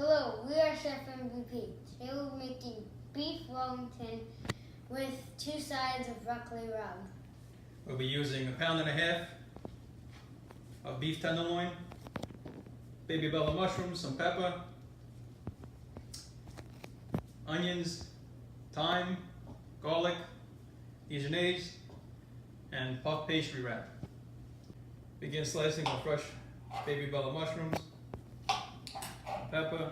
Hello, we are Chef MVP. Today we're making Beef Wellington with 2 sides of broccoli rabe. We'll be using 1.5 pounds of beef tenderloin, baby bella mushrooms, some pepper, onions, thyme, garlic, Dijon, and puff pastry wrap. Begin slicing the fresh baby bella mushrooms, pepper,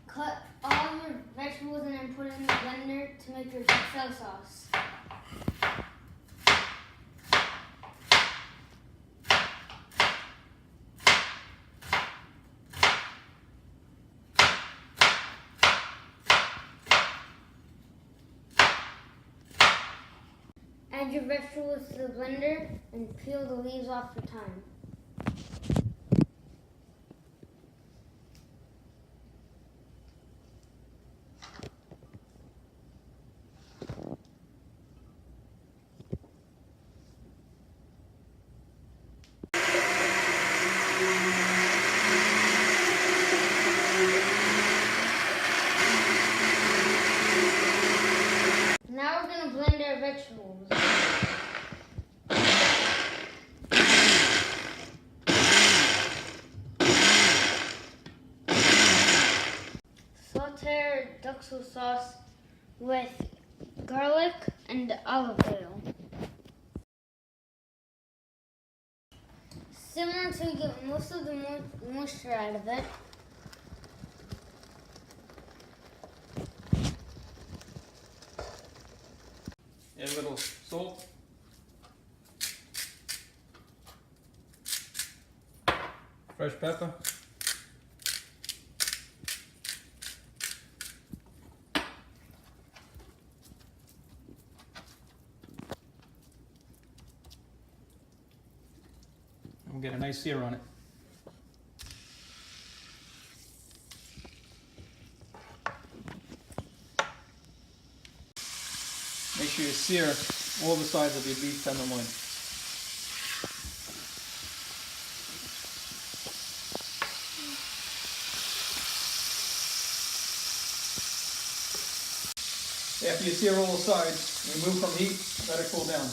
Cut all your vegetables and then put it in the blender to make your salsa sauce. Add your vegetables to the blender and peel the leaves off for thyme. Now we're going to blend our vegetables. Saute our duxelle sauce with garlic and olive oil. Simmer until you get most of the moisture out of it. add a little salt, fresh pepper, and we'll get a nice sear on it. Make sure you sear all the sides of your beef tenderloin. After you sear all the sides, remove from heat, let it cool down.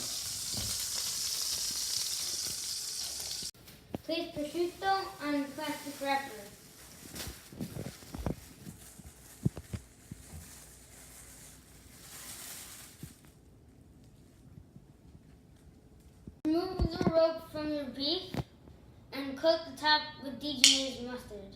Place prosciutto on plastic wrapper. Remove the rope from your beef and coat the top with Dijon mustard.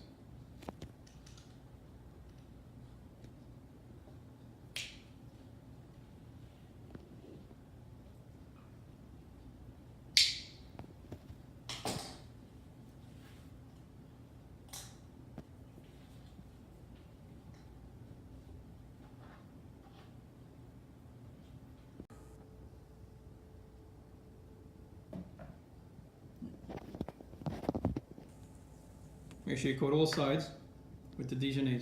Make sure you coat all sides with the Dijon.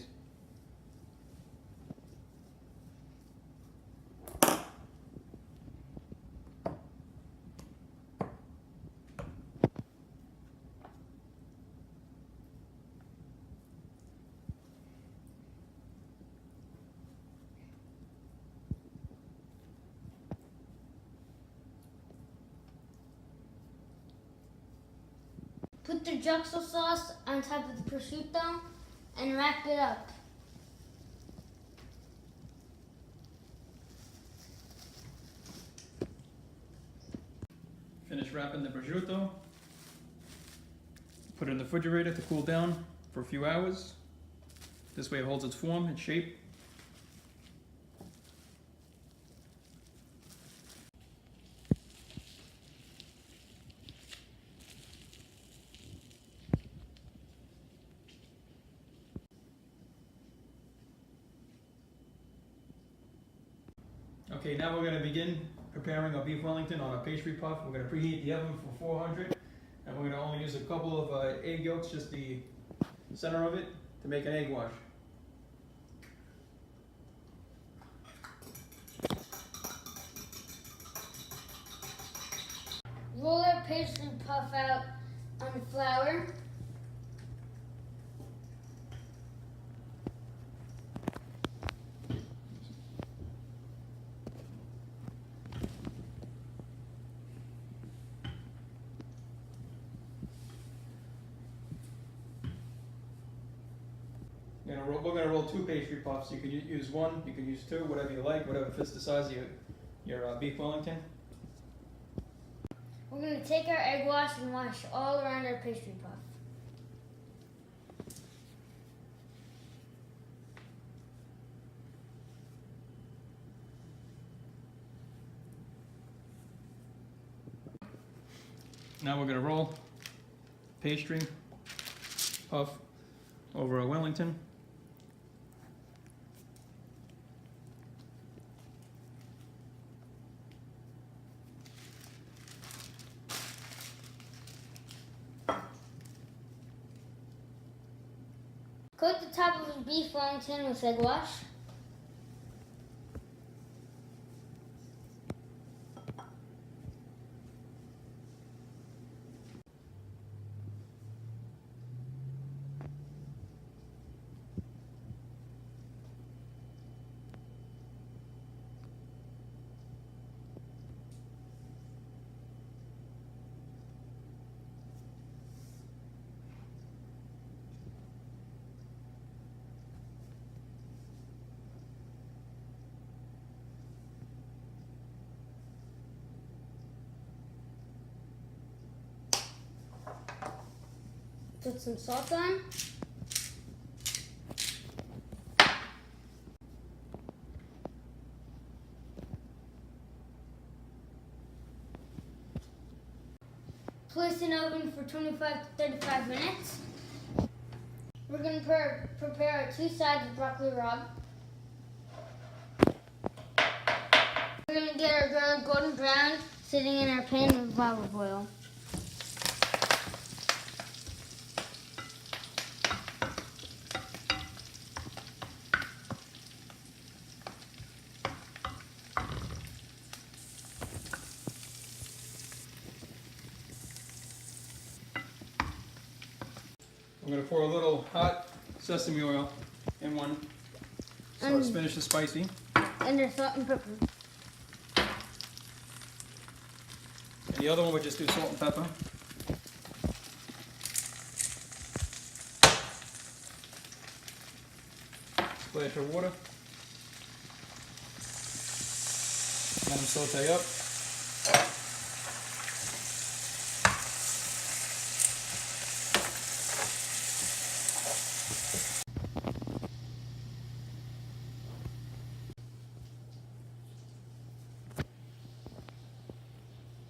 Put the duxelle sauce on top of the prosciutto and wrap it up. Finish wrapping the prosciutto. Put it in the refrigerator to cool down for a few hours. This way it holds its form and shape. Okay, now we're going to begin preparing our beef Wellington on a pastry puff. We're going to preheat the oven for 400, and we're going to only use a couple of egg yolks, just the center of it, to make an egg wash. Roll pastry puff out on the flour. We're gonna roll 2 pastry puffs. You can use 1, you can use 2, whatever you like, whatever fits the size of your beef Wellington. We're going to take our egg wash and wash all around our pastry puff. Now we're gonna roll pastry puff over our Wellington. Coat the top of the beef Wellington with egg wash. Put some salt on. Place in oven for 25 to 35 minutes. We're going to prepare our 2 sides of broccoli rabe. We're going to get our garlic golden brown sitting in our pan with olive oil. I'm going to pour a little hot sesame oil in one so our spinach is spicy. And our salt and pepper. And the other one we just do salt and pepper. Splash of water. Let them saute up.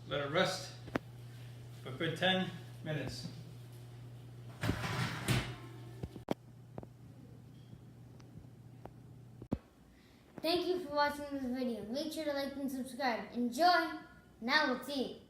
Let it rest for a good 10 minutes. Thank you for watching this video. Make sure to like and subscribe. Enjoy! Now let's eat.